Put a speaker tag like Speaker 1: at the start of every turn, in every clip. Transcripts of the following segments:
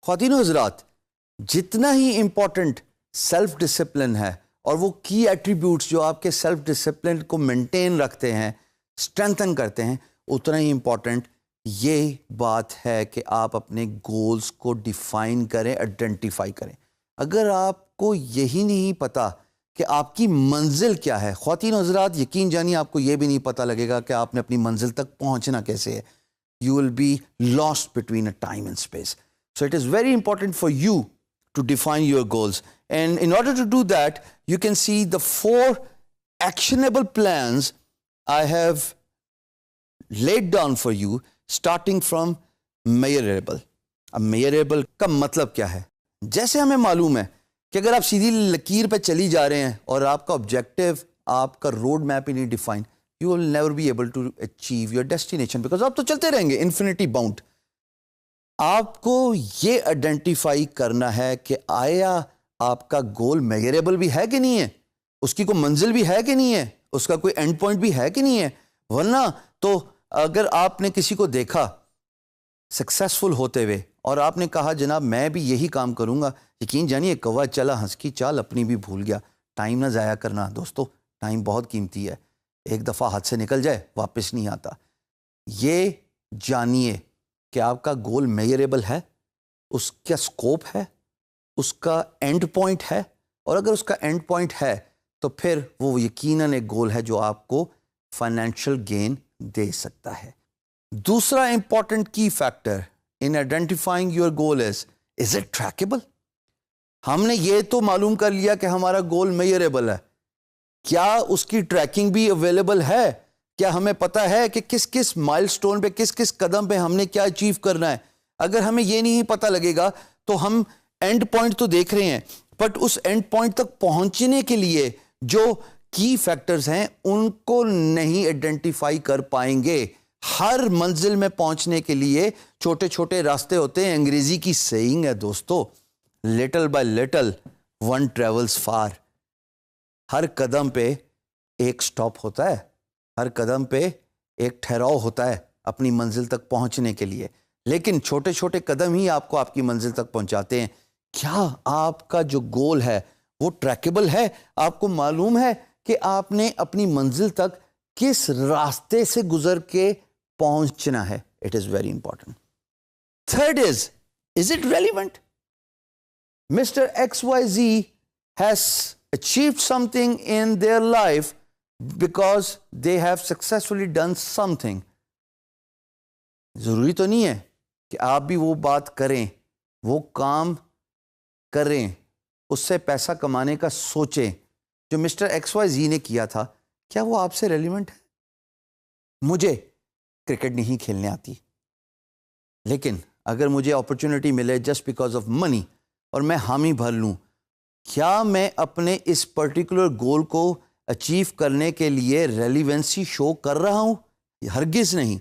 Speaker 1: خواتین و حضرات، جتنا ہی امپورٹنٹ سیلف ڈسپلن ہے اور وہ کی ایٹریبیوٹس جو آپ کے سیلف ڈسپلن کو مینٹین رکھتے ہیں، اسٹرینتھن کرتے ہیں، اتنا ہی امپورٹنٹ یہ بات ہے کہ آپ اپنے گولز کو ڈیفائن کریں، آئیڈینٹیفائی کریں۔ اگر آپ کو یہی نہیں پتا کہ آپ کی منزل کیا ہے، خواتین و حضرات یقین جانیے آپ کو یہ بھی نہیں پتا لگے گا کہ آپ نے اپنی منزل تک پہنچنا کیسے ہے۔ You will be lost between a time and space. So it is very important for you to define your goals. And in order to do that, you can see the 4 actionable plans I have laid down for you, starting from measurable. اب measurable کا مطلب کیا ہے؟ جیسے ہمیں معلوم ہے کہ اگر آپ سیدھی لکیر پہ چلی جا رہے ہیں اور آپ کا آبجیکٹو، آپ کا روڈ میپ ہی نہیں define, you will never be able to achieve your destination because آپ تو چلتے رہیں گے infinity bound۔ آپ کو یہ آئیڈینٹیفائی کرنا ہے کہ آیا آپ کا گول میجریبل بھی ہے کہ نہیں ہے، اس کی کوئی منزل بھی ہے کہ نہیں ہے، اس کا کوئی اینڈ پوائنٹ بھی ہے کہ نہیں ہے۔ ورنہ تو اگر آپ نے کسی کو دیکھا سکسیسفل ہوتے ہوئے اور آپ نے کہا جناب میں بھی یہی کام کروں گا، یقین جانیے کوا چلا ہنس کی چال اپنی بھی بھول گیا۔ ٹائم نہ ضائع کرنا دوستو، ٹائم بہت قیمتی ہے، ایک دفعہ ہاتھ سے نکل جائے واپس نہیں آتا۔ یہ جانیے کہ آپ کا گول میجریبل ہے، اس کا سکوپ ہے، اس کا اینڈ پوائنٹ ہے، اور اگر اس کا اینڈ پوائنٹ ہے تو پھر وہ یقیناً ایک گول ہے جو آپ کو فائنینشیل گین دے سکتا ہے۔ دوسرا important key factor in identifying your goal is it trackable? ہم نے یہ تو معلوم کر لیا کہ ہمارا گول میجریبل ہے، کیا اس کی ٹریکنگ بھی اویلیبل ہے؟ کیا ہمیں پتہ ہے کہ کس کس مائل سٹون پہ، کس کس قدم پہ ہم نے کیا اچیو کرنا ہے؟ اگر ہمیں یہ نہیں پتہ لگے گا تو ہم اینڈ پوائنٹ تو دیکھ رہے ہیں، بٹ اس اینڈ پوائنٹ تک پہنچنے کے لیے جو کی فیکٹرز ہیں ان کو نہیں آئیڈینٹیفائی کر پائیں گے۔ ہر منزل میں پہنچنے کے لیے چھوٹے چھوٹے راستے ہوتے ہیں۔ انگریزی کی سیئنگ ہے دوستو، little by little one travels far. ہر قدم پہ ایک سٹاپ ہوتا ہے، ہر قدم پہ ایک ٹھہراؤ ہوتا ہے اپنی منزل تک پہنچنے کے لیے، لیکن چھوٹے چھوٹے قدم ہی آپ کو آپ کی منزل تک پہنچاتے ہیں۔ کیا آپ کا جو گول ہے وہ ٹریکیبل ہے؟ آپ کو معلوم ہے کہ آپ نے اپنی منزل تک کس راستے سے گزر کے پہنچنا ہے؟ It is very important. Third is it relevant? Mister X Y Z has achieved something in their life because they have successfully done something۔ ضروری تو نہیں ہے کہ آپ بھی وہ بات کریں، وہ کام کریں، اس سے پیسہ کمانے کا سوچیں جو مسٹر ایکس وائی زی نے کیا تھا۔ کیا وہ آپ سے ریلیونٹ ہے؟ مجھے کرکٹ نہیں کھیلنے آتی، لیکن اگر مجھے اپرچونٹی ملے جسٹ بیکاز آف منی اور میں حامی بھر لوں، کیا میں اپنے اس پرٹیکولر گول کو اچیو کرنے کے لیے ریلیونسی شو کر رہا ہوں؟ ہرگز نہیں،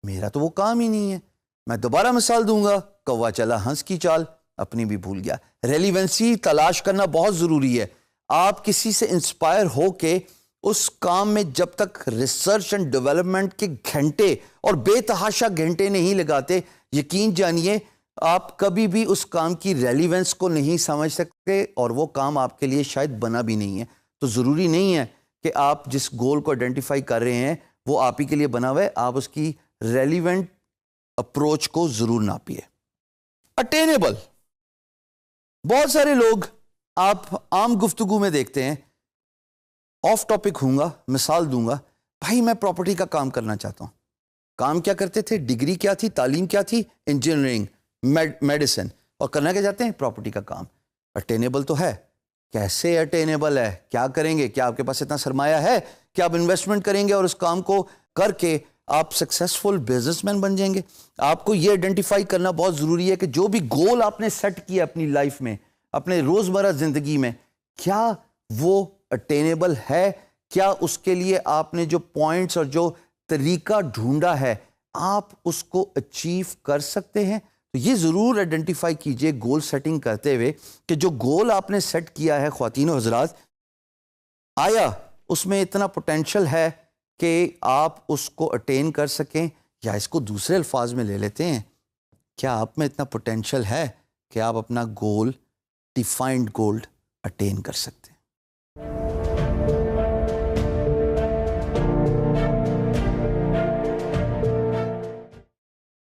Speaker 1: میرا تو وہ کام ہی نہیں ہے۔ میں دوبارہ مثال دوں گا، کوا چلا ہنس کی چال اپنی بھی بھول گیا۔ ریلیونسی تلاش کرنا بہت ضروری ہے۔ آپ کسی سے انسپائر ہو کے اس کام میں جب تک ریسرچ اینڈ ڈیولپمنٹ کے گھنٹے اور بے تحاشا گھنٹے نہیں لگاتے، یقین جانیے آپ کبھی بھی اس کام کی ریلیونس کو نہیں سمجھ سکتے اور وہ کام آپ کے لیے شاید بنا بھی نہیں ہے۔ تو ضروری نہیں ہے کہ آپ جس گول کو آئیڈینٹیفائی کر رہے ہیں وہ آپ ہی کے لیے بنا ہوا ہے، آپ اس کی ریلیونٹ اپروچ کو ضرور ناپیے۔ اٹینیبل، بہت سارے لوگ آپ عام گفتگو میں دیکھتے ہیں، آف ٹاپک ہوں گا، مثال دوں گا، بھائی میں پراپرٹی کا کام کرنا چاہتا ہوں۔ کام کیا کرتے تھے؟ ڈگری کیا تھی؟ تعلیم کیا تھی؟ انجینئرنگ، میڈیسن، اور کرنا کیا چاہتے ہیں؟ پراپرٹی کا کام۔ اٹینیبل تو ہے، کیسے اٹینیبل ہے؟ کیا کریں گے؟ کیا آپ کے پاس اتنا سرمایہ ہے کہ آپ انویسٹمنٹ کریں گے اور اس کام کو کر کے آپ سکسیسفل بزنس مین بن جائیں گے؟ آپ کو یہ آئیڈینٹیفائی کرنا بہت ضروری ہے کہ جو بھی گول آپ نے سیٹ کیا اپنی لائف میں، اپنے روزمرہ زندگی میں، کیا وہ اٹینیبل ہے؟ کیا اس کے لیے آپ نے جو پوائنٹس اور جو طریقہ ڈھونڈا ہے آپ اس کو اچیو کر سکتے ہیں؟ تو یہ ضرور آئیڈینٹیفائی کیجئے گول سیٹنگ کرتے ہوئے کہ جو گول آپ نے سیٹ کیا ہے خواتین و حضرات، آیا اس میں اتنا پوٹینشل ہے کہ آپ اس کو اٹین کر سکیں، یا اس کو دوسرے الفاظ میں لے لیتے ہیں، کیا آپ میں اتنا پوٹینشل ہے کہ آپ اپنا گول، ڈیفائنڈ گول اٹین کر سکتے ہیں؟